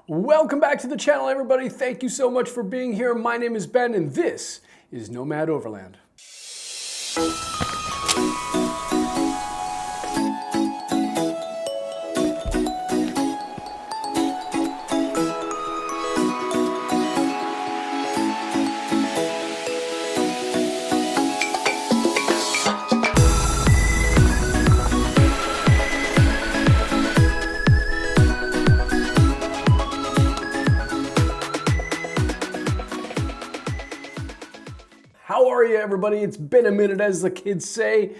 Welcome back to the channel, everybody. Thank you so much for being here. My name is Ben, and this is Nomad Overland. How are you, everybody? It's been a minute, as the kids say.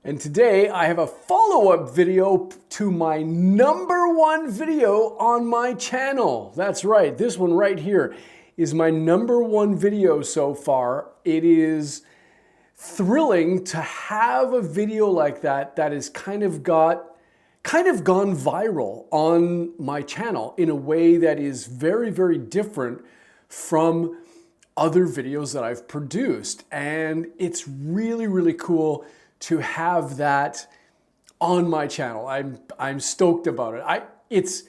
And today I have a follow-up video to my #1 video on my channel. That's right, this one right here is my #1 video so far. It is thrilling to have a video like that that has kind of gone viral on my channel in a way that is very, very different from other videos that I've produced. And it's really, really cool to have that on my channel. I'm stoked about it. It's,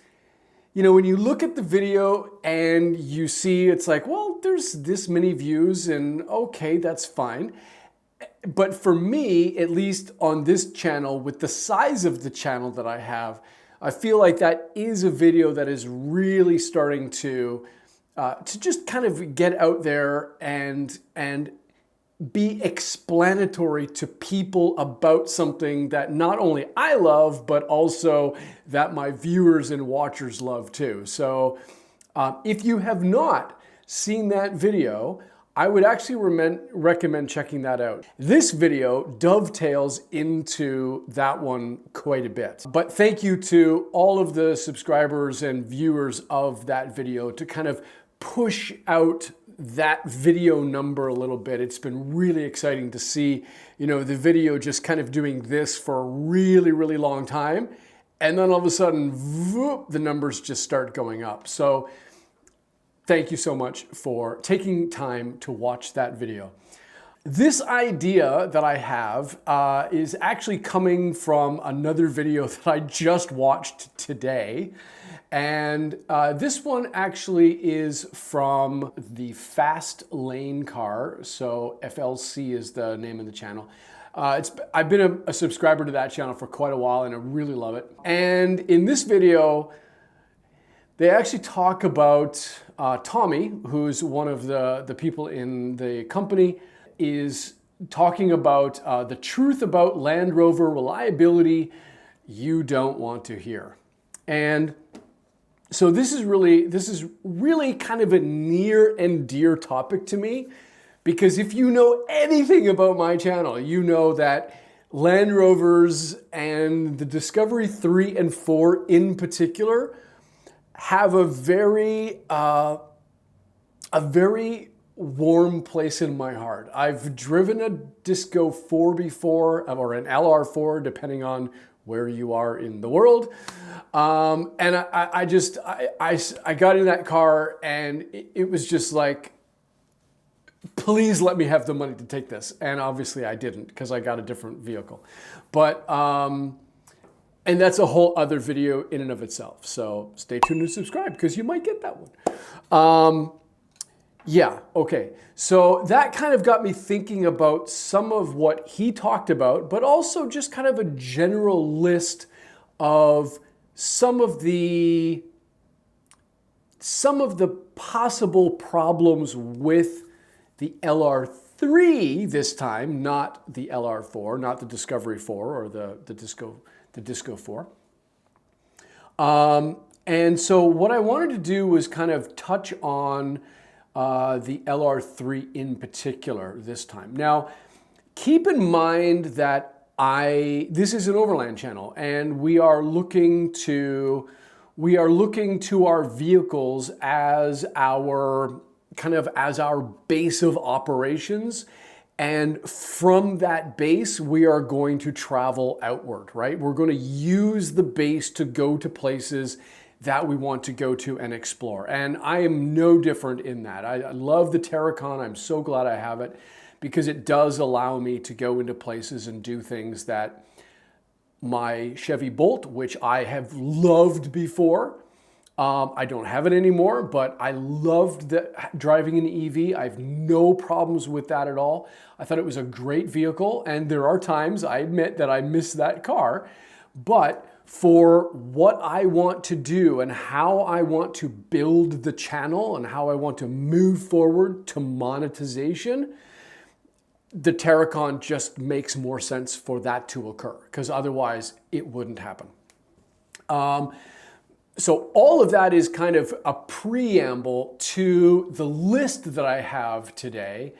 you know, when you look at the video and you see it's like, well, there's this many views and okay, that's fine. But for me, at least on this channel, with the size of the channel that I have, I feel like that is a video that is really starting to just kind of get out there and be explanatory to people about something that not only I love, but also that my viewers and watchers love too. So if you have not seen that video, I would actually recommend checking that out. This video dovetails into that one quite a bit. But thank you to all of the subscribers and viewers of that video to kind of push out that video number a little bit. It's been really exciting to see, you know, the video just kind of doing this for a really, really long time. And then all of a sudden, whoop, the numbers just start going up. So thank you so much for taking time to watch that video. This idea that I have is actually coming from another video that I just watched today. And this one actually is from the Fast Lane car. So FLC is the name of the channel. I've been a subscriber to that channel for quite a while and I really love it. And in this video, they actually talk about Tommy, who's one of the people in the company, is talking about the truth about Land Rover reliability you don't want to hear. And so this is really kind of a near and dear topic to me, because if you know anything about my channel, you know that Land Rovers and the Discovery 3 and 4 in particular have a very warm place in my heart. I've driven a Disco 4 before, or an LR4, depending on where you are in the world. And I got in that car and it was just like, please let me have the money to take this. And obviously I didn't, because I got a different vehicle. But, and that's a whole other video in and of itself. So stay tuned and subscribe, because you might get that one. Yeah, okay. So that kind of got me thinking about some of what he talked about, but also just kind of a general list of some of the possible problems with the LR3 this time, not the LR4, not the Discovery 4 or the Disco 4. And so what I wanted to do was kind of touch on the LR3 in particular this time. Now, keep in mind that this is an Overland channel, and we are looking to our vehicles as our base of operations. And from that base, we are going to travel outward, right? We're going to use the base to go to places that we want to go to and explore. And I am no different in that. I love the Terracon. I'm so glad I have it, because it does allow me to go into places and do things that my Chevy Bolt, which I have loved before, I don't have it anymore, but I loved driving an EV. I have no problems with that at all. I thought it was a great vehicle, and there are times, I admit, that I miss that car. But for what I want to do and how I want to build the channel and how I want to move forward to monetization, the Taycan just makes more sense for that to occur, because otherwise it wouldn't happen. So all of that is kind of a preamble to the list that I have today,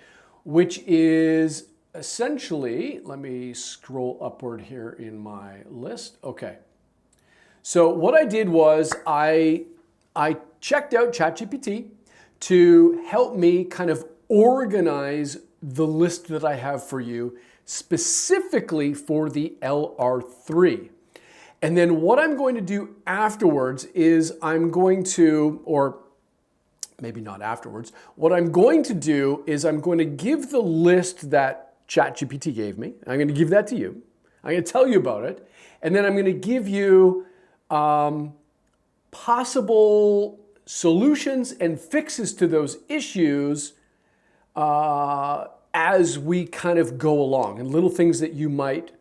which is essentially, let me scroll upward here in my list. Okay. So what I did was I checked out ChatGPT to help me kind of organize the list that I have for you specifically for the LR3. And then what I'm going to do afterwards is I'm going to, or maybe not afterwards, what I'm going to do is I'm going to give the list that ChatGPT gave me. I'm going to give that to you. I'm going to tell you about it. And then I'm going to give you possible solutions and fixes to those issues as we kind of go along, and little things that you might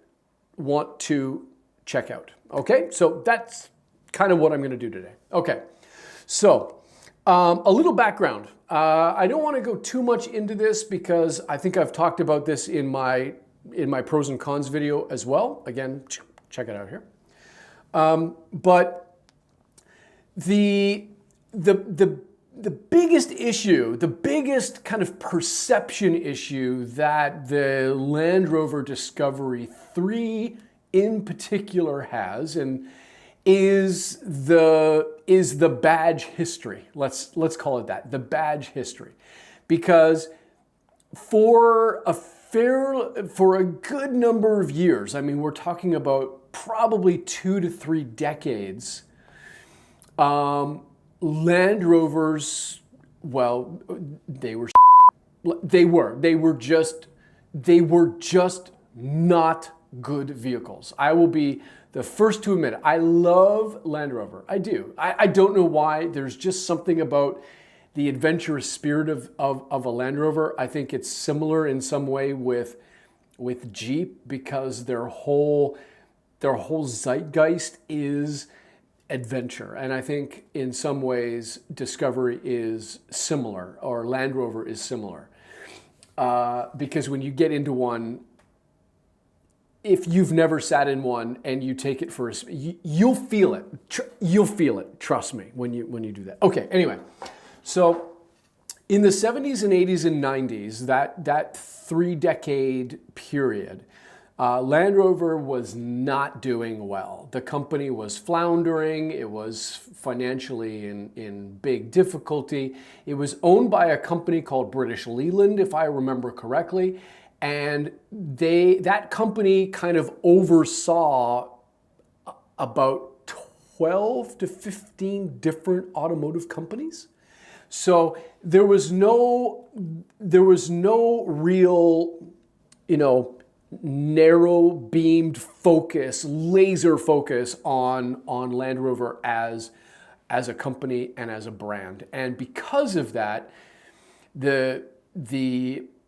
want to check out. Okay, so that's kind of what I'm going to do today. Okay, so a little background. I don't want to go too much into this because I think I've talked about this in my pros and cons video as well. Again, check it out here. But the biggest issue, the biggest kind of perception issue that the Land Rover Discovery 3 in particular has, and is the badge history. Let's call it that, the badge history, because for a good number of years, I mean, we're talking about probably 2 to 3 decades, Land Rovers, well, they were just not good vehicles. I will be the first to admit it. I love Land Rover. I do. I don't know why. There's just something about the adventurous spirit of a Land Rover. I think it's similar in some way with Jeep, because their whole zeitgeist is adventure. And I think in some ways Discovery is similar, or Land Rover is similar. Because when you get into one, if you've never sat in one and you take it for a spin, you'll feel it. You'll feel it. Trust me when you do that. Okay. Anyway, so in the 70s and 80s and 90s, that 3-decade period, Land Rover was not doing well. The company was floundering. It was financially in big difficulty. It was owned by a company called British Leyland, if I remember correctly. And that company kind of oversaw about 12 to 15 different automotive companies. So there was no real, narrow beamed focus, laser focus on Land Rover as a company and as a brand. And because of that, the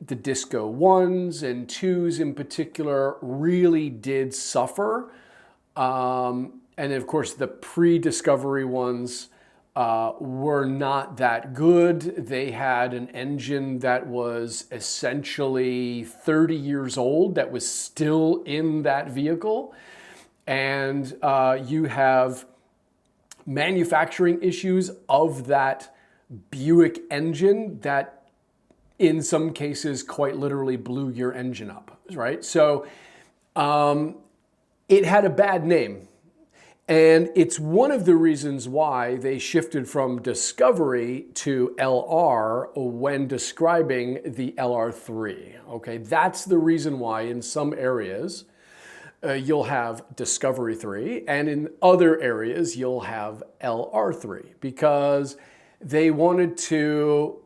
Disco 1s and 2s in particular really did suffer. And of course, the pre-Discovery ones were not that good. They had an engine that was essentially 30 years old that was still in that vehicle. And you have manufacturing issues of that Buick engine that in some cases quite literally blew your engine up, right? So it had a bad name. And it's one of the reasons why they shifted from Discovery to LR when describing the LR3, okay? That's the reason why in some areas you'll have Discovery 3, and in other areas you'll have LR3, because they wanted to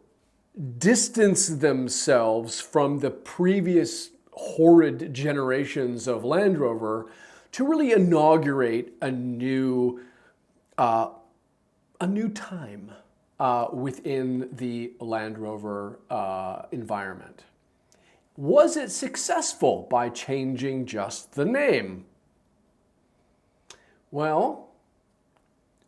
distance themselves from the previous horrid generations of Land Rover to really inaugurate a new a new time within the Land Rover environment. Was it successful by changing just the name? Well,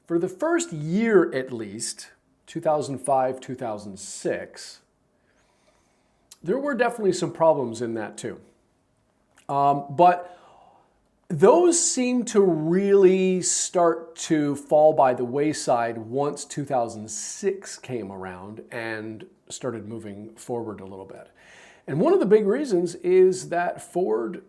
for the first year at least, 2005, 2006, there were definitely some problems in that too. But those seem to really start to fall by the wayside once 2006 came around and started moving forward a little bit. And one of the big reasons is that Ford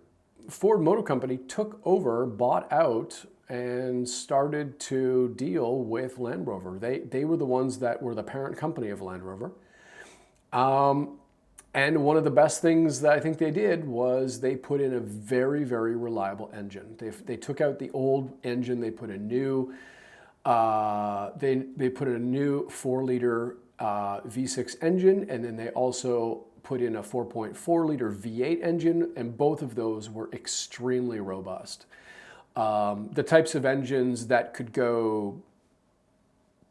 Motor Company took over, bought out, and started to deal with Land Rover. They were the ones that were the parent company of Land Rover. And one of the best things that I think they did was they put in a very, very reliable engine. They took out the old engine. They put a new, they put in a new 4-liter V6 engine, and then they also put in a 4.4-liter V8 engine, and both of those were extremely robust. The types of engines that could go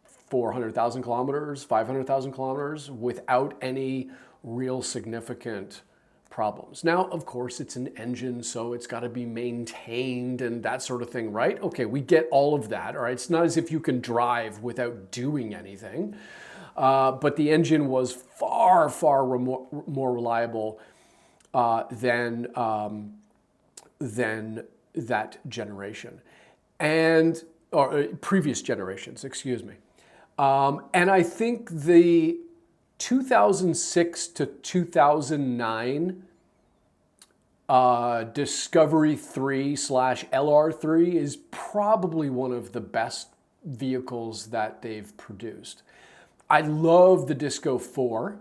400,000 kilometers, 500,000 kilometers without any real significant problems. Now, of course, it's an engine, so it's got to be maintained and that sort of thing, right? Okay, we get all of that, all right? It's not as if you can drive without doing anything, but the engine was far, far more reliable than that generation, or previous generations, excuse me. And I think the 2006 to 2009 Discovery 3 / LR3 is probably one of the best vehicles that they've produced. I love the Disco 4.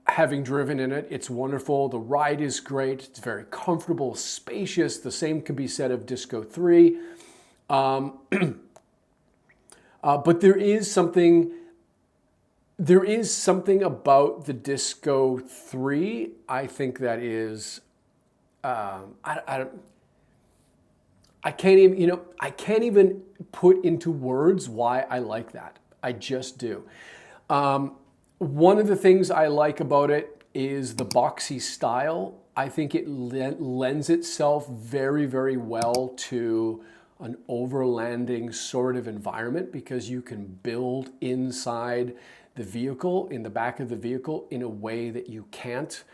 Having driven in it, it's wonderful. The ride is great. It's very comfortable, spacious. The same can be said of Disco 3. But there is something about the Disco 3, I think, that is, I can't even put into words why I like that. I just do. One of the things I like about it is the boxy style. I think it lends itself very, very well to an overlanding sort of environment because you can build inside the vehicle, in the back of the vehicle, in a way that you can't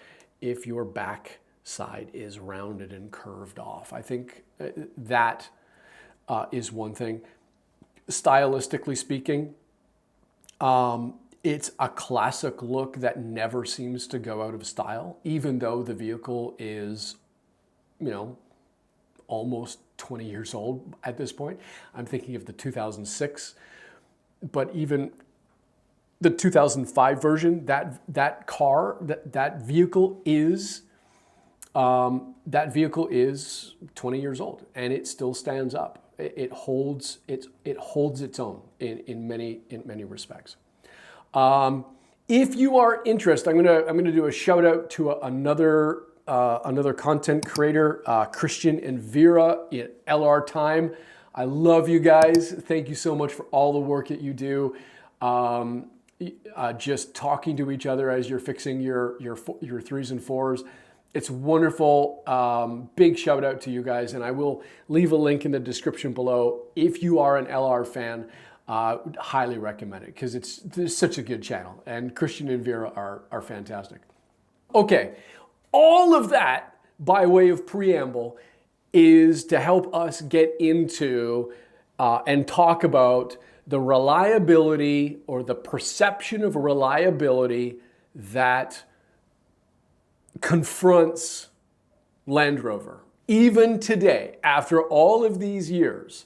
if your back side is rounded and curved off. I think that is one thing. Stylistically speaking, it's a classic look that never seems to go out of style, even though the vehicle is, almost 20 years old at this point. I'm thinking of the 2006, but even the 2005 version, that vehicle is 20 years old, and it still stands up. It holds its own in many respects. If you are interested, I'm gonna do a shout out to another content creator, Christian and Vera at LR Time. I love you guys. Thank you so much for all the work that you do. Just talking to each other as you're fixing your 3s and 4s. It's wonderful. Big shout out to you guys, and I will leave a link in the description below. If you are an LR fan, highly recommend it because it's such a good channel, and Christian and Vera are fantastic. Okay, all of that by way of preamble is to help us get into and talk about the reliability or the perception of reliability that confronts Land Rover. Even today, after all of these years,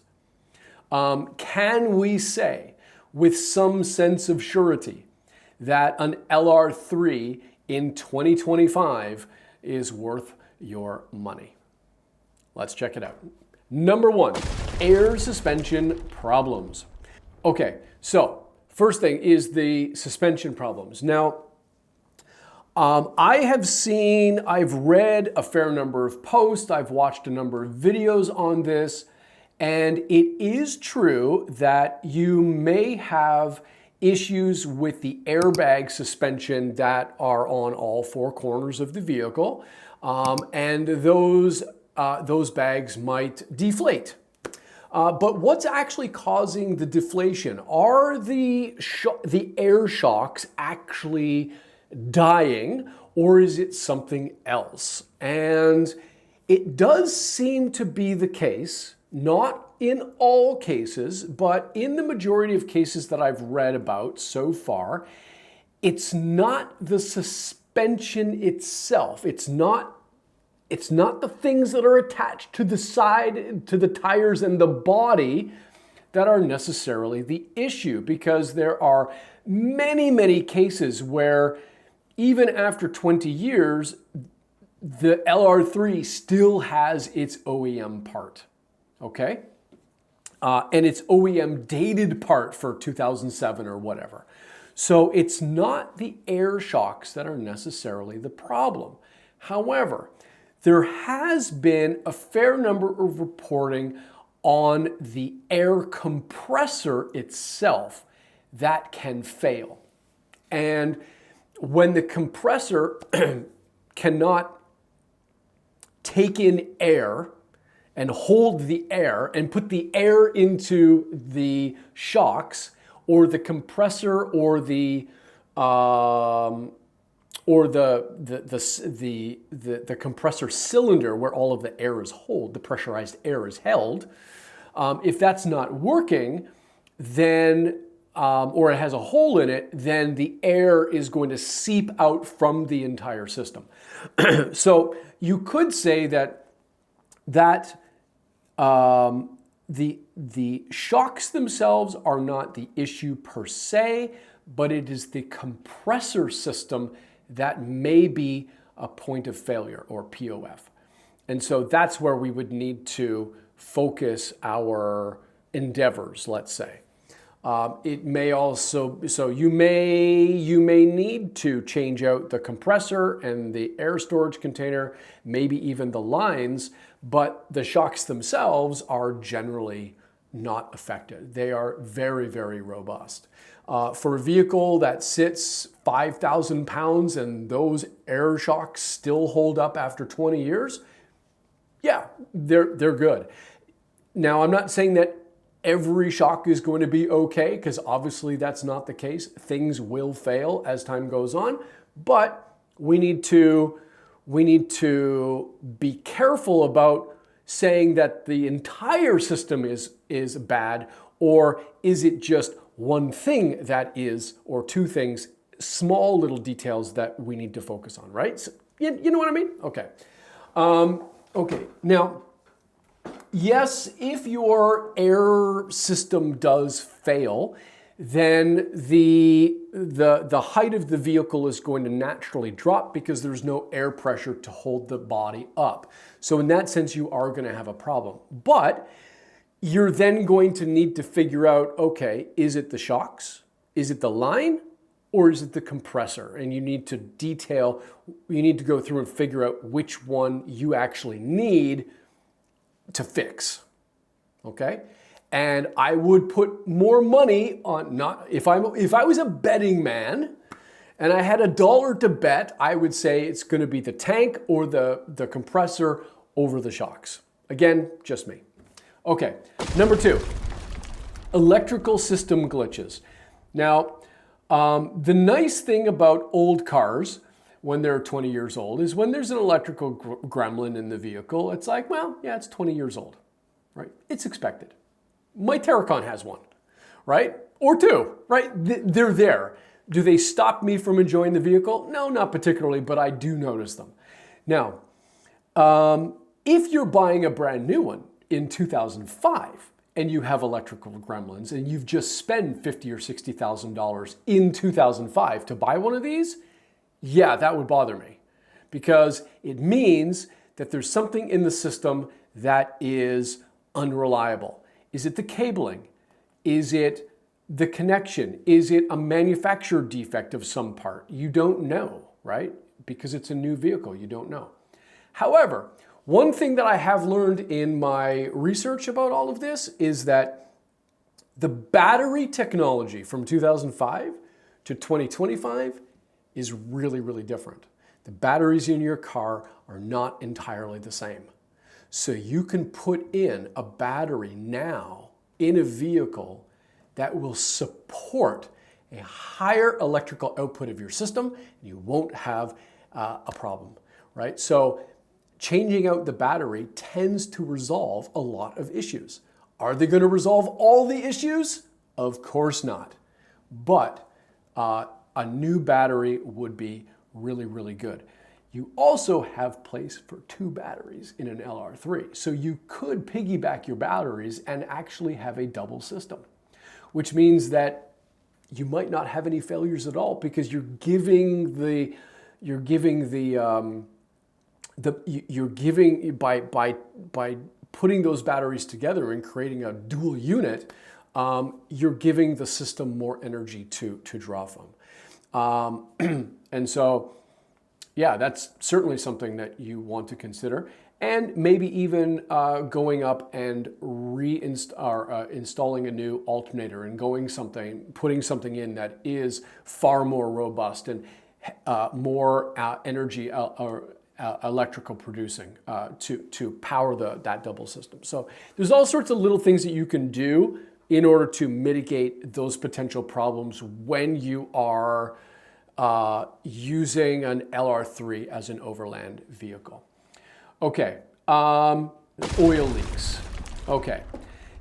can we say with some sense of surety that an LR3 in 2025 is worth your money? Let's check it out. Number 1, air suspension problems. Okay, so first thing is the suspension problems. Now, I've read a fair number of posts, I've watched a number of videos on this, And it is true that you may have issues with the airbag suspension that are on all four corners of the vehicle, and those bags might deflate. But what's actually causing the deflation? Are the air shocks actually dying, or is it something else? And it does seem to be the case, not in all cases, but in the majority of cases that I've read about so far, it's not the suspension itself. It's not the things that are attached to the side, to the tires and the body that are necessarily the issue, because there are many, many cases where even after 20 years, the LR3 still has its OEM part, okay? And its OEM dated part for 2007 or whatever. So it's not the air shocks that are necessarily the problem. However, there has been a fair number of reporting on the air compressor itself that can fail. And when the compressor cannot take in air and hold the air and put the air into the shocks, or the compressor or the compressor cylinder where all of the air is held, the pressurized air is held, if that's not working, then or it has a hole in it, then the air is going to seep out from the entire system. So you could say that the shocks themselves are not the issue per se, but it is the compressor system that may be a point of failure, or POF. And so that's where we would need to focus our endeavors, let's say. It may also, so you may need to change out the compressor and the air storage container, maybe even the lines, but the shocks themselves are generally not affected. They are very, very robust. For a vehicle that sits 5,000 pounds and those air shocks still hold up after 20 years, yeah, they're good. Now, I'm not saying that every shock is going to be okay, because obviously that's not the case. Things will fail as time goes on, but we need to be careful about saying that the entire system is bad, or is it just one thing that is, or two things, small little details that we need to focus on, right? So, you know what I mean? Okay. Okay, now, yes, if your air system does fail, then the height of the vehicle is going to naturally drop because there's no air pressure to hold the body up. So in that sense, you are going to have a problem. But you're then going to need to figure out, okay, is it the shocks? Is it the line? Or is it the compressor? And you need to go through and figure out which one you actually need to fix, okay? And I would put more money on, not if I was a betting man and I had $1 to bet, I would say it's going to be the tank or the compressor over the shocks. Again, just me. Okay, number 2, electrical system glitches. Now, the nice thing about old cars when they're 20 years old is when there's an electrical gremlin in the vehicle, it's like, well, yeah, it's 20 years old, right? It's expected. My Terracon has one, right? Or 2, right? They're there. Do they stop me from enjoying the vehicle? No, not particularly, but I do notice them. Now, if you're buying a brand new one in 2005, and you have electrical gremlins, and you've just spent $50,000 or $60,000 in 2005 to buy one of these, yeah, that would bother me, because it means that there's something in the system that is unreliable. Is it the cabling? Is it the connection? Is it a manufacturer defect of some part? You don't know, right? Because it's a new vehicle, you don't know. However, One thing that I have learned in my research about all of this is that the battery technology from 2005 to 2025 is really, really different. The batteries in your car are not entirely the same. So you can put in a battery now in a vehicle that will support a higher electrical output of your system, and you won't have a problem, right? So changing out the battery tends to resolve a lot of issues. Are they going to resolve all the issues? Of course not. But a new battery would be really, really good. You also have place for 2 batteries in an LR3. So you could piggyback your batteries and actually have a double system, which means that you might not have any failures at all because you're giving by putting those batteries together and creating a dual unit, you're giving the system more energy to draw from. And so, yeah, that's certainly something that you want to consider. And maybe even going up and installing a new alternator and putting something in that is far more robust and more energy electrical producing to power that double system. So there's all sorts of little things that you can do in order to mitigate those potential problems when you are using an LR3 as an overland vehicle. Okay, oil leaks. Okay,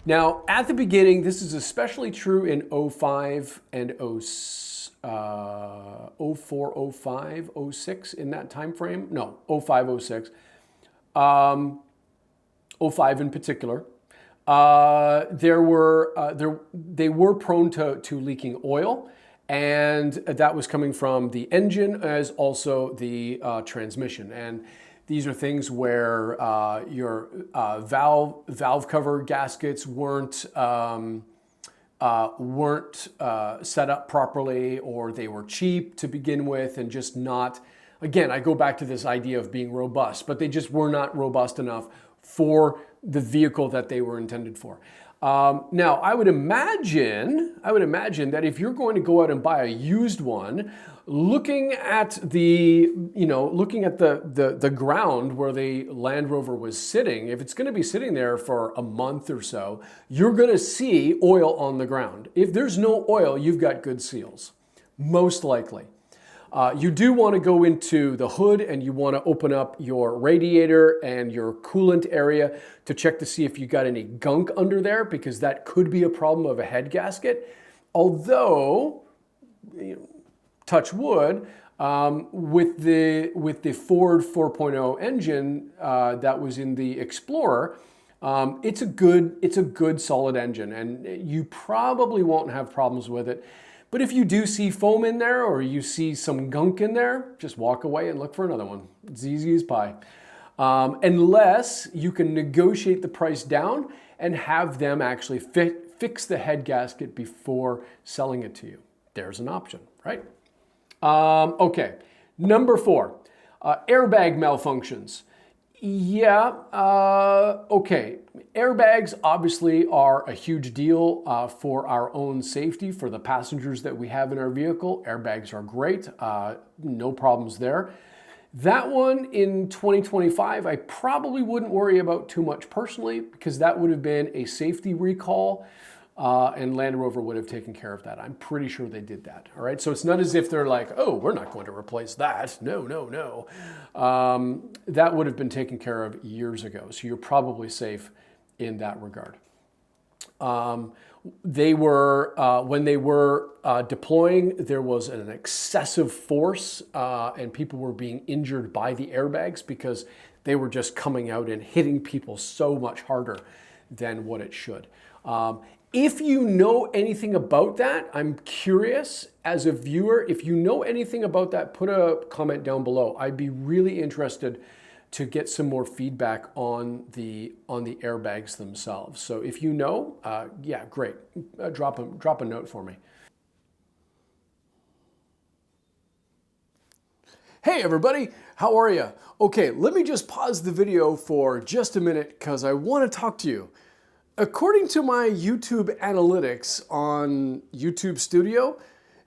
now at the beginning, this is especially true in 05 and 04, 05, 06 in that time frame. No, 05, 06. 05 in particular. They were prone to leaking oil, and that was coming from the engine as also the transmission. And these are things where your valve cover gaskets weren't set up properly, or they were cheap to begin with and just not, again, I go back to this idea of being robust, but they just were not robust enough for the vehicle that they were intended for. Now, I would imagine that if you're going to go out and buy a used one, looking at the ground where the Land Rover was sitting, if it's going to be sitting there for a month or so, you're going to see oil on the ground. If there's no oil, you've got good seals, most likely. You do want to go into the hood and you want to open up your radiator and your coolant area to check to see if you got any gunk under there, because that could be a problem of a head gasket. Although, touch wood, with the Ford 4.0 engine that was in the Explorer, it's a good solid engine, and you probably won't have problems with it. But if you do see foam in there or you see some gunk in there, just walk away and look for another one. It's easy as pie. Unless you can negotiate the price down and have them actually fix the head gasket before selling it to you. There's an option, right? Okay, number 4, airbag malfunctions. Yeah, okay. Airbags obviously are a huge deal for our own safety, for the passengers that we have in our vehicle. Airbags are great, no problems there. That one in 2025, I probably wouldn't worry about too much personally, because that would have been a safety recall. And Land Rover would have taken care of that. I'm pretty sure they did that. All right. So it's not as if they're like, oh, we're not going to replace that. No, no, no. That would have been taken care of years ago. So you're probably safe in that regard. They were, when they were deploying, there was an excessive force and people were being injured by the airbags because they were just coming out and hitting people so much harder than what it should. If you know anything about that, I'm curious as a viewer, if you know anything about that, put a comment down below. I'd be really interested to get some more feedback on the airbags themselves. So if you know, yeah, great. Drop a note for me. Hey everybody, how are you? Okay, let me just pause the video for just a minute because I want to talk to you. According to my YouTube analytics on YouTube Studio,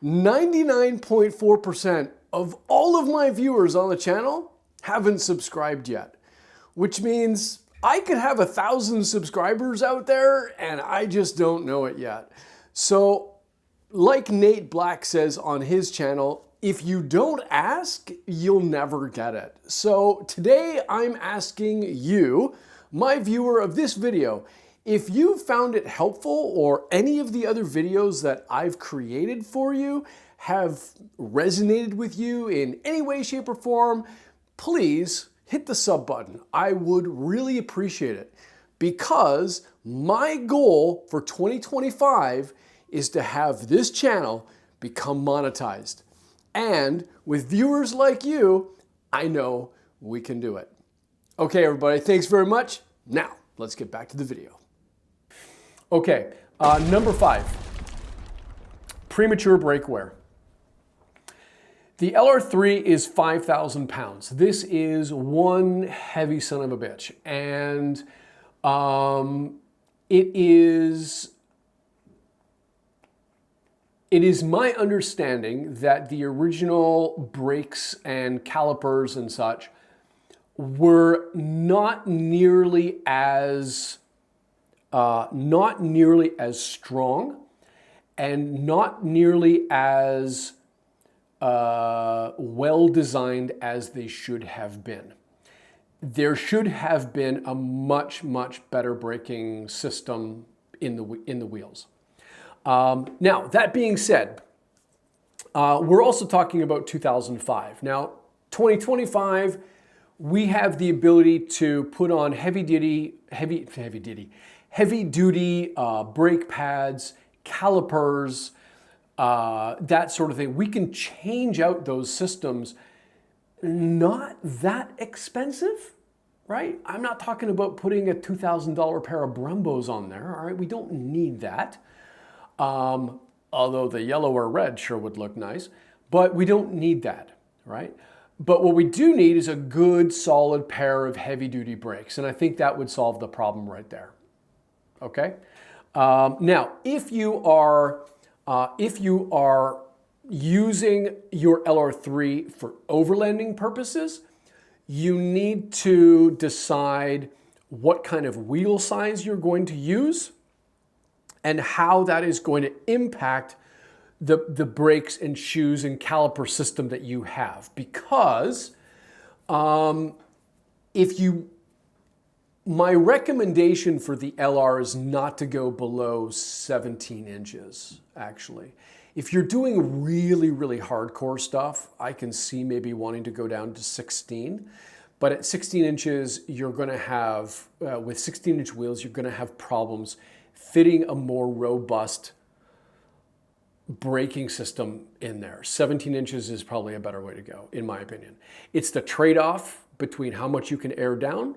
99.4% of all of my viewers on the channel haven't subscribed yet, which means I could have 1,000 subscribers out there and I just don't know it yet. So, like Nate Black says on his channel, if you don't ask, you'll never get it. So today I'm asking you, my viewer of this video, if you found it helpful or any of the other videos that I've created for you have resonated with you in any way, shape, or form, please hit the sub button. I would really appreciate it because my goal for 2025 is to have this channel become monetized. And with viewers like you, I know we can do it. Okay, everybody, thanks very much. Now, let's get back to the video. Okay, number 5, premature brake wear. The LR3 is 5,000 pounds. This is one heavy son of a bitch. And it is my understanding that the original brakes and calipers and such were not nearly as strong and not nearly as well designed as they should have been. There should have been a much better braking system in the wheels. Now, that being said, we're also talking about 2005. Now, 2025, we have the ability to put on heavy duty brake pads, calipers, that sort of thing. We can change out those systems. Not that expensive, right? I'm not talking about putting a $2,000 pair of Brembos on there, all right? We don't need that. Although the yellow or red sure would look nice, but we don't need that, right? But what we do need is a good solid pair of heavy duty brakes. And I think that would solve the problem right there. Okay. Now, if you are using your LR3 for overlanding purposes, you need to decide what kind of wheel size you're going to use and how that is going to impact the brakes and shoes and caliper system that you have. Because my recommendation for the LR is not to go below 17 inches, actually. If you're doing really hardcore stuff, I can see maybe wanting to go down to 16. But at 16 inches, you're going to have, with 16-inch wheels, you're going to have problems fitting a more robust braking system in there. 17 inches is probably a better way to go, in my opinion. It's the trade-off between how much you can air down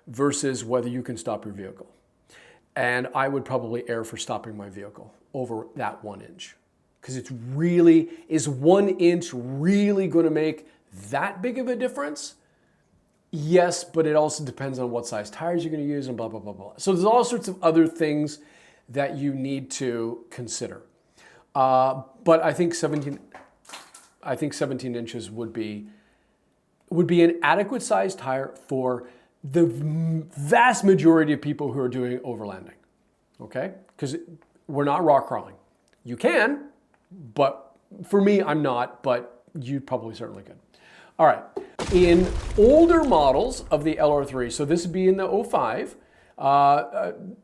versus whether you can stop your vehicle. And I would probably err for stopping my vehicle over that 1 inch. Because is 1 inch really going to make that big of a difference? Yes, but it also depends on what size tires you're going to use and blah, blah, blah, blah. So there's all sorts of other things that you need to consider. But I think 17 inches would be an adequate size tire for the vast majority of people who are doing overlanding. Okay? Because we're not rock crawling. You can, but for me, I'm not, but you probably certainly could. All right. In older models of the LR3, so this would be in the 05,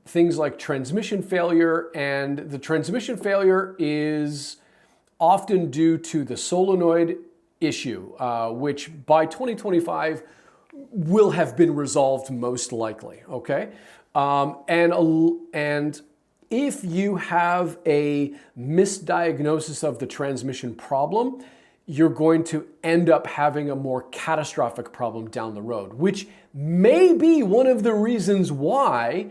things like transmission failure, and the transmission failure is often due to the solenoid issue, which by 2025 will have been resolved most likely, okay? And if you have a misdiagnosis of the transmission problem, you're going to end up having a more catastrophic problem down the road, which may be one of the reasons why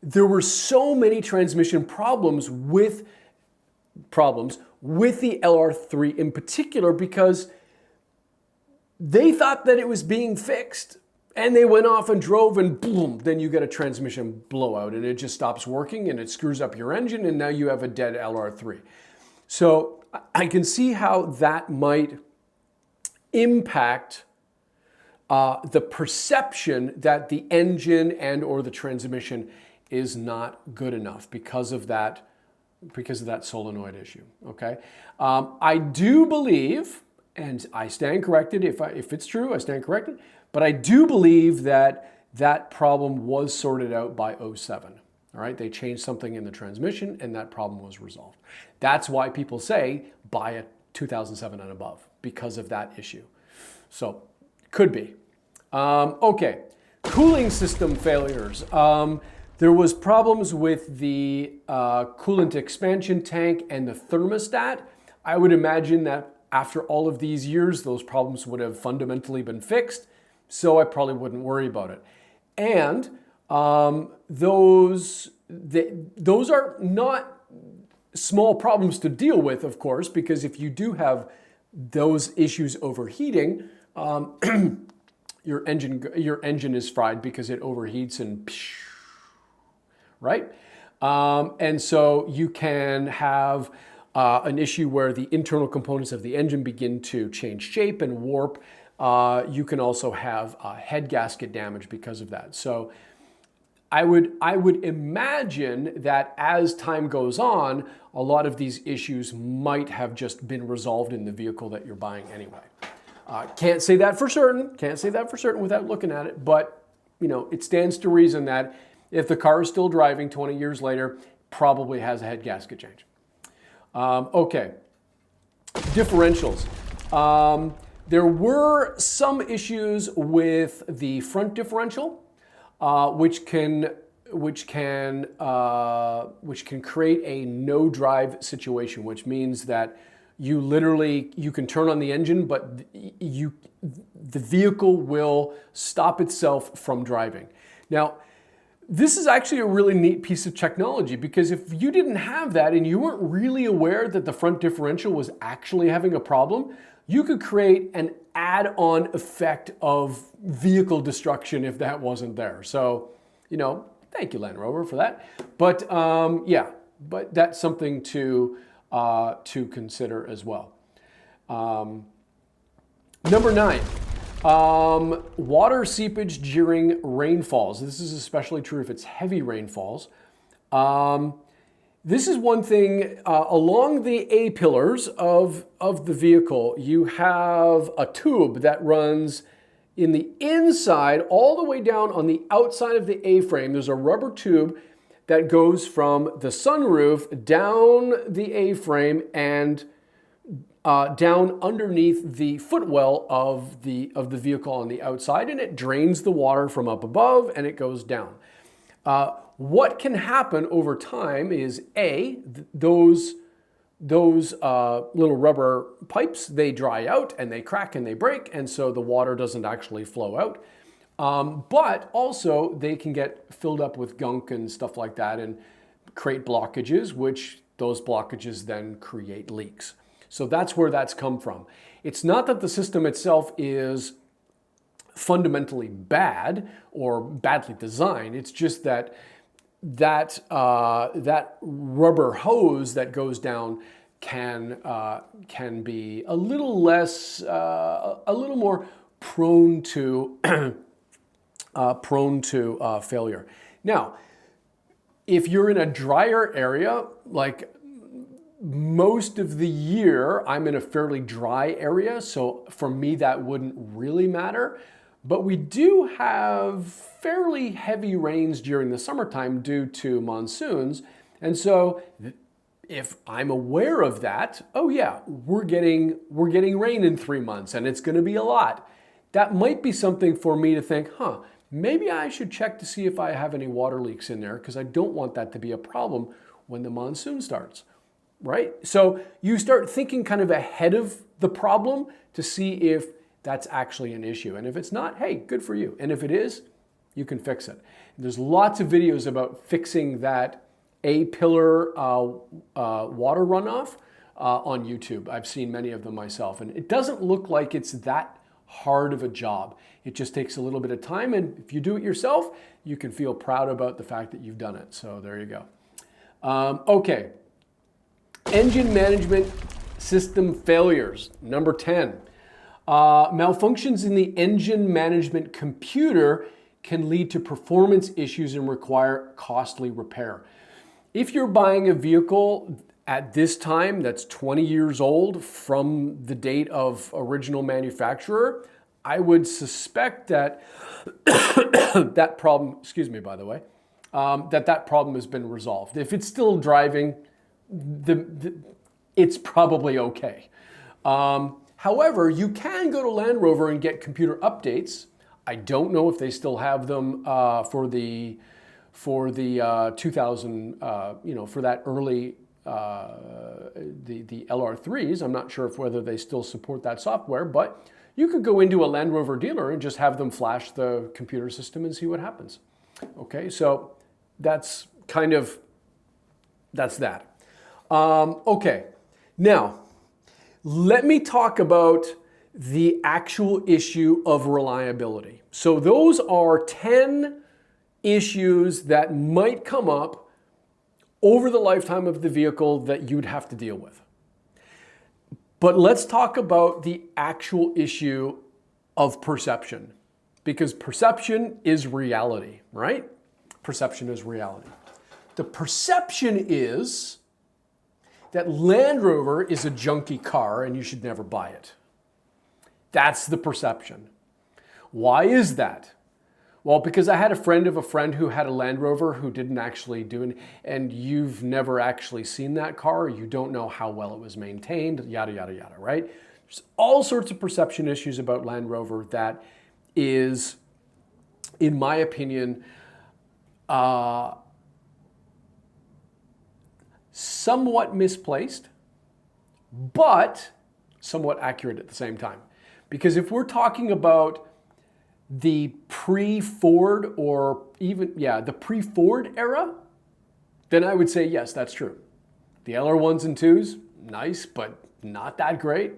there were so many transmission problems with the LR3 in particular, because They thought that it was being fixed, and they went off and drove, and boom, then you get a transmission blowout, and it just stops working, and it screws up your engine, and now you have a dead LR3. So I can see how that might impact the perception that the engine and or the transmission is not good enough because of that solenoid issue. Okay, I do believe, and I stand corrected if it's true, I stand corrected. But I do believe that that problem was sorted out by 07. All right, they changed something in the transmission, and that problem was resolved. That's why people say buy a 2007 and above, because of that issue. So could be. Okay, cooling system failures. There was problems with the coolant expansion tank and the thermostat. I would imagine that after all of these years, those problems would have fundamentally been fixed, so I probably wouldn't worry about it. And those are not small problems to deal with, of course, because if you do have those issues overheating, your engine is fried because it overheats and right? And so you can have an issue where the internal components of the engine begin to change shape and warp. You can also have head gasket damage because of that. So I would imagine that as time goes on, a lot of these issues might have just been resolved in the vehicle that you're buying anyway. Can't say that for certain. Can't say that for certain without looking at it. But you know, it stands to reason that if the car is still driving 20 years later, probably has a head gasket change. Okay, differentials. There were some issues with the front differential, which can create a no drive situation, which means that you can turn on the engine, but the vehicle will stop itself from driving. Now, this is actually a really neat piece of technology, because if you didn't have that and you weren't really aware that the front differential was actually having a problem, you could create an add-on effect of vehicle destruction if that wasn't there. So, you know, thank you, Land Rover, for that. But yeah, but that's something to consider as well. Number 9. Water seepage during rainfalls. This is especially true if it's heavy rainfalls. This is one thing, along the A-pillars of the vehicle, you have a tube that runs in the inside all the way down on the outside of the A-frame. There's a rubber tube that goes from the sunroof down the A-frame and down underneath the footwell of the vehicle on the outside, and it drains the water from up above and it goes down. What can happen over time is those little rubber pipes, they dry out and they crack and they break, and so the water doesn't actually flow out. But also they can get filled up with gunk and stuff like that and create blockages, which those blockages then create leaks. So that's where that's come from. It's not that the system itself is fundamentally bad or badly designed. It's just that rubber hose that goes down can be a little less, a little more prone to failure. Now, if you're in a drier area, like most of the year, I'm in a fairly dry area, so for me that wouldn't really matter. But we do have fairly heavy rains during the summertime due to monsoons. And so if I'm aware of that, oh yeah, we're getting rain in 3 months and it's gonna be a lot. That might be something for me to think, maybe I should check to see if I have any water leaks in there, because I don't want that to be a problem when the monsoon starts, right? So you start thinking kind of ahead of the problem to see if that's actually an issue. And if it's not, hey, good for you. And if it is, you can fix it. There's lots of videos about fixing that A-pillar water runoff on YouTube. I've seen many of them myself. And it doesn't look like it's that hard of a job. It just takes a little bit of time, and if you do it yourself, you can feel proud about the fact that you've done it. So there you go. Okay. Engine management system failures, number 10. Malfunctions in the engine management computer can lead to performance issues and require costly repair. If you're buying a vehicle at this time that's 20 years old from the date of original manufacturer, I would suspect that that problem, excuse me, by the way, that problem has been resolved. If it's still driving, it's probably okay. However, you can go to Land Rover and get computer updates. I don't know if they still have them for the 2000, for that early the LR3s. I'm not sure whether they still support that software, but you could go into a Land Rover dealer and just have them flash the computer system and see what happens. Okay, so that's that. Okay, now let me talk about the actual issue of reliability. So those are 10 issues that might come up over the lifetime of the vehicle that you'd have to deal with. But let's talk about the actual issue of perception, because perception is reality, right? Perception is reality. The perception is that Land Rover is a junky car and you should never buy it. That's the perception. Why is that? Well, because I had a friend of a friend who had a Land Rover who didn't actually do it, and you've never actually seen that car, you don't know how well it was maintained, yada, yada, yada, right? There's all sorts of perception issues about Land Rover that is, in my opinion, somewhat misplaced, but somewhat accurate at the same time. Because if we're talking about the pre-Ford or even, the pre-Ford era, then I would say, yes, that's true. The LR1s and 2s, nice, but not that great.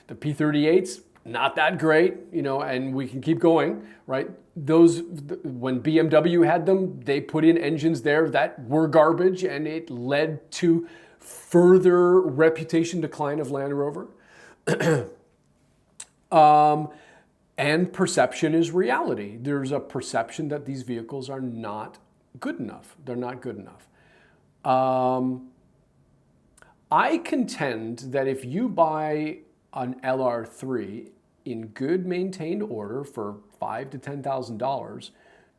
The P38s, not that great, and we can keep going, right? Those, when BMW had them, they put in engines there that were garbage, and it led to further reputation decline of Land Rover. And perception is reality. There's a perception that these vehicles are not good enough. They're not good enough. I contend that if you buy an LR3 in good maintained order for $5,000 to $10,000,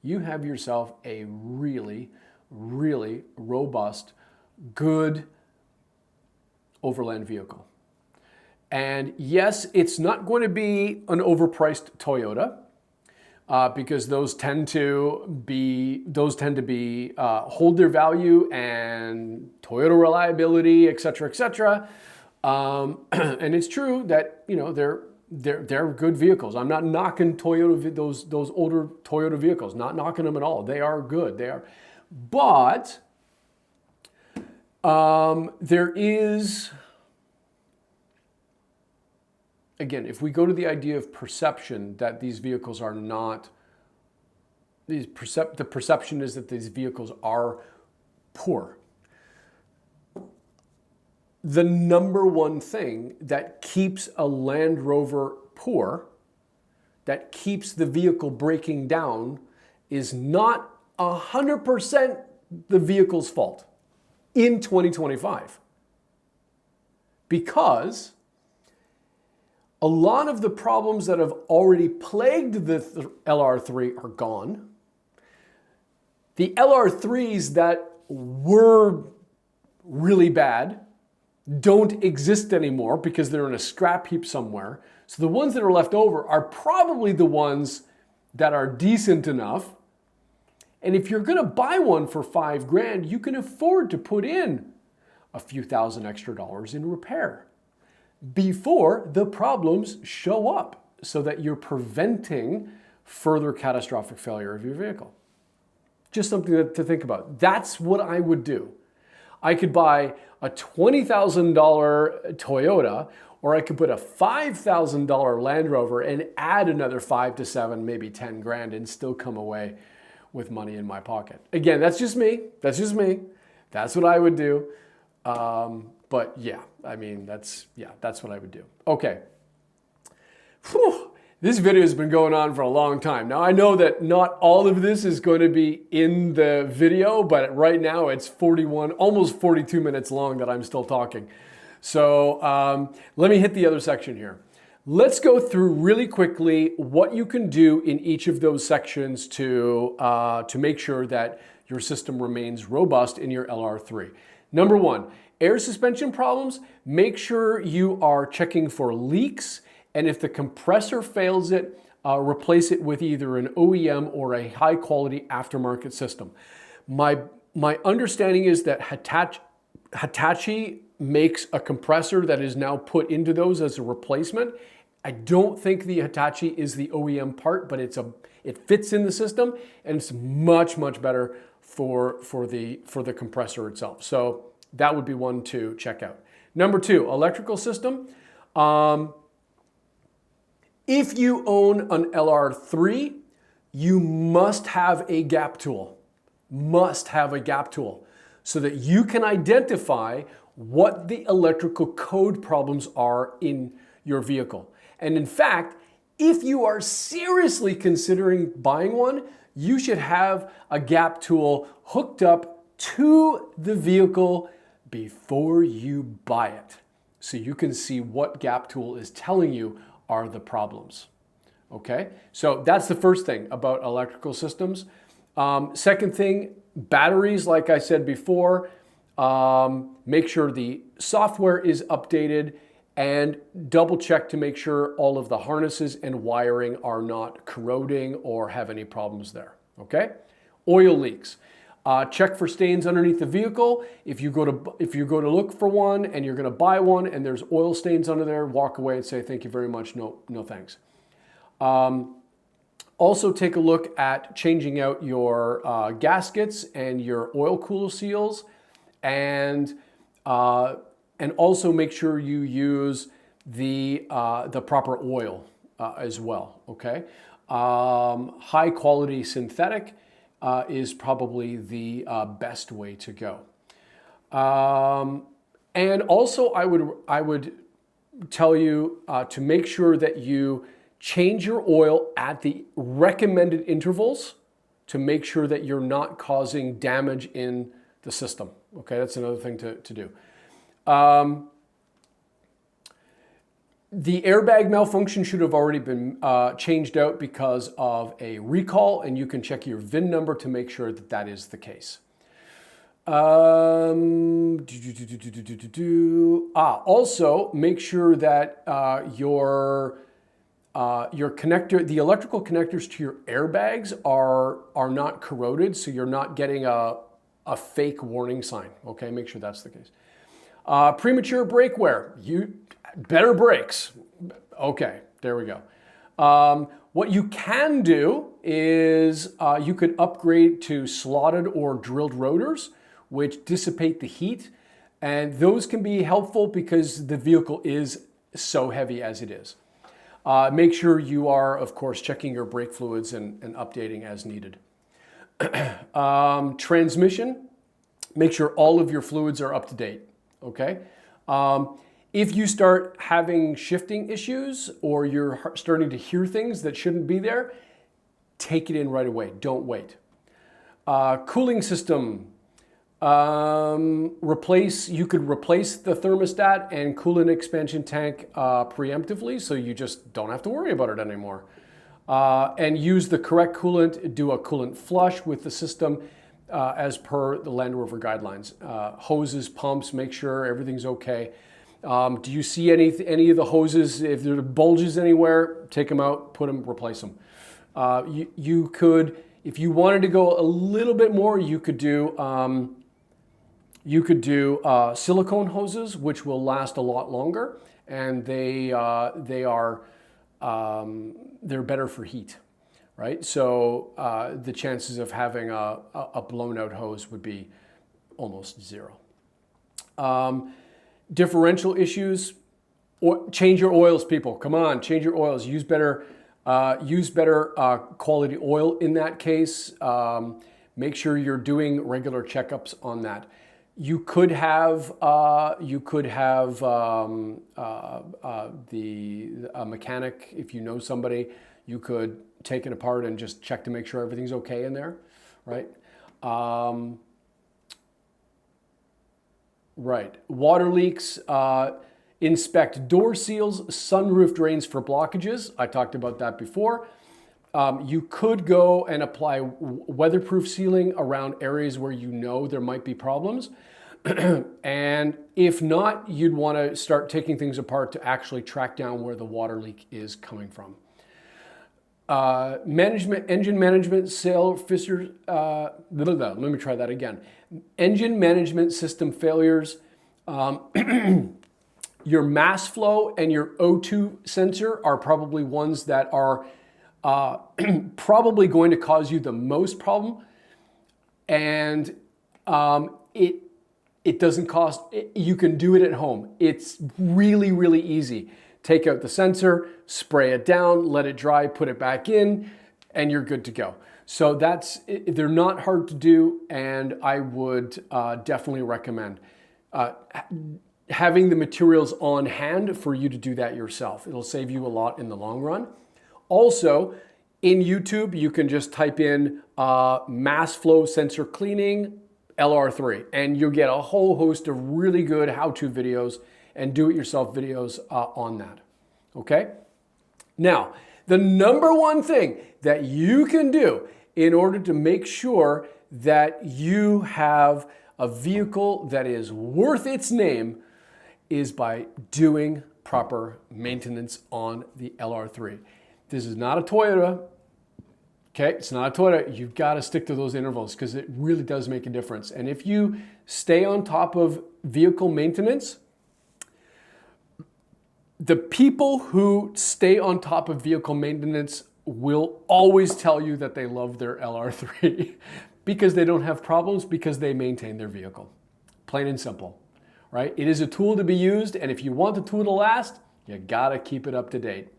you have yourself a really, really robust, good overland vehicle. And yes, it's not going to be an overpriced Toyota because those tend to be hold their value and Toyota reliability, et cetera, et cetera. And it's true that they're good vehicles. I'm not knocking Toyota, those older Toyota vehicles, not knocking them at all. They are good. They are, but there is. Again, if we go to the idea of perception that these vehicles are not, the perception is that these vehicles are poor. The number one thing that keeps a Land Rover poor, that keeps the vehicle breaking down, is not 100% the vehicle's fault in 2025. Because a lot of the problems that have already plagued the LR3 are gone. The LR3s that were really bad don't exist anymore because they're in a scrap heap somewhere. So the ones that are left over are probably the ones that are decent enough. And if you're going to buy one for $5,000, you can afford to put in a few thousand extra dollars in repair before the problems show up, so that you're preventing further catastrophic failure of your vehicle. Just something to think about. That's what I would do. I could buy a $20,000 Toyota, or I could put a $5,000 Land Rover and add another 5 to 7, maybe 10 grand and still come away with money in my pocket. Again, that's just me. That's just me. That's what I would do. But yeah, I mean, that's what I would do. Okay. Whew. This video has been going on for a long time. Now, I know that not all of this is going to be in the video, but right now it's 41, almost 42 minutes long that I'm still talking. So let me hit the other section here. Let's go through really quickly what you can do in each of those sections to make sure that your system remains robust in your LR3. Number one, air suspension problems. Make sure you are checking for leaks. And if the compressor fails it, replace it with either an OEM or a high quality aftermarket system. My understanding is that Hitachi makes a compressor that is now put into those as a replacement. I don't think the Hitachi is the OEM part, but it fits in the system and it's much, much better for the compressor itself. So that would be one to check out. Number two, electrical system. If you own an LR3, you must have a gap tool. Must have a gap tool so that you can identify what the electrical code problems are in your vehicle. And in fact, if you are seriously considering buying one, you should have a gap tool hooked up to the vehicle before you buy it, so you can see what gap tool is telling you are the problems. Okay, so that's the first thing about electrical systems. Second thing, batteries, like I said before, make sure the software is updated and double check to make sure all of the harnesses and wiring are not corroding or have any problems there. Okay, oil leaks. Check for stains underneath the vehicle. If you go to look for one and you're going to buy one and there's oil stains under there, walk away and say thank you very much. No thanks. Also take a look at changing out your gaskets and your oil cooler seals, and also make sure you use the proper oil as well. Okay, high quality synthetic is probably the best way to go. And also I would tell you to make sure that you change your oil at the recommended intervals to make sure that you're not causing damage in the system. Okay, that's another thing to do. The airbag malfunction should have already been changed out because of a recall, and you can check your VIN number to make sure that that is the case. Also, make sure that your connector, the electrical connectors to your airbags are not corroded, so you're not getting a fake warning sign. Okay, make sure that's the case. Premature brake wear. Better brakes. Okay, there we go. What you can do is you could upgrade to slotted or drilled rotors, which dissipate the heat. And those can be helpful because the vehicle is so heavy as it is. Make sure you are, of course, checking your brake fluids and updating as needed. Transmission, make sure all of your fluids are up to date. Okay. If you start having shifting issues or you're starting to hear things that shouldn't be there, take it in right away. Don't wait. Cooling system. You could replace the thermostat and coolant expansion tank preemptively, so you just don't have to worry about it anymore. And use the correct coolant. Do a coolant flush with the system as per the Land Rover guidelines. Hoses, pumps, make sure everything's okay. Do you see any of the hoses? If there are bulges anywhere, take them out, put them, replace them. You could, if you wanted to go a little bit more, you could do silicone hoses, which will last a lot longer, and they're better for heat, right? So the chances of having a blown out hose would be almost zero. Differential issues, or change your oils, people. Come on, change your oils. Use better quality oil in that case. Make sure you're doing regular checkups on that. You could have a mechanic, if you know somebody, you could take it apart and just check to make sure everything's okay in there, right? Right. Water leaks. Inspect door seals, sunroof drains for blockages. I talked about that before. You could go and apply weatherproof sealing around areas where you know there might be problems. And if not, you'd want to start taking things apart to actually track down where the water leak is coming from. Engine management, sail fissures, let me try that again. Engine management system failures. Your mass flow and your O2 sensor are probably ones that are probably going to cause you the most problem. And it doesn't cost, you can do it at home. It's really, really easy. Take out the sensor, spray it down, let it dry, put it back in, and you're good to go. So they're not hard to do, and I would definitely recommend having the materials on hand for you to do that yourself. It'll save you a lot in the long run. Also, in YouTube, you can just type in mass flow sensor cleaning LR3, and you'll get a whole host of really good how-to videos and do-it-yourself videos on that, okay? Now, the number one thing that you can do in order to make sure that you have a vehicle that is worth its name is by doing proper maintenance on the LR3. This is not a Toyota, okay? It's not a Toyota. You've got to stick to those intervals because it really does make a difference. And if you stay on top of vehicle maintenance, the people who stay on top of vehicle maintenance will always tell you that they love their LR3 because they don't have problems, because they maintain their vehicle. Plain and simple. Right? It is a tool to be used, and if you want the tool to last, you gotta keep it up to date.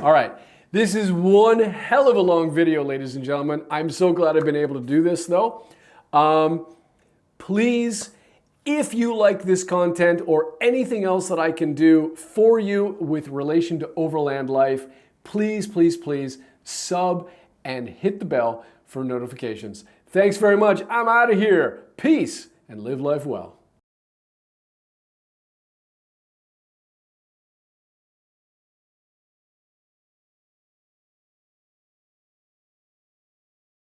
All right, this is one hell of a long video, ladies and gentlemen. I'm so glad I've been able to do this, though. Please, if you like this content or anything else that I can do for you with relation to overland life, please, please, please sub and hit the bell for notifications. Thanks very much. I'm out of here. Peace, and live life well.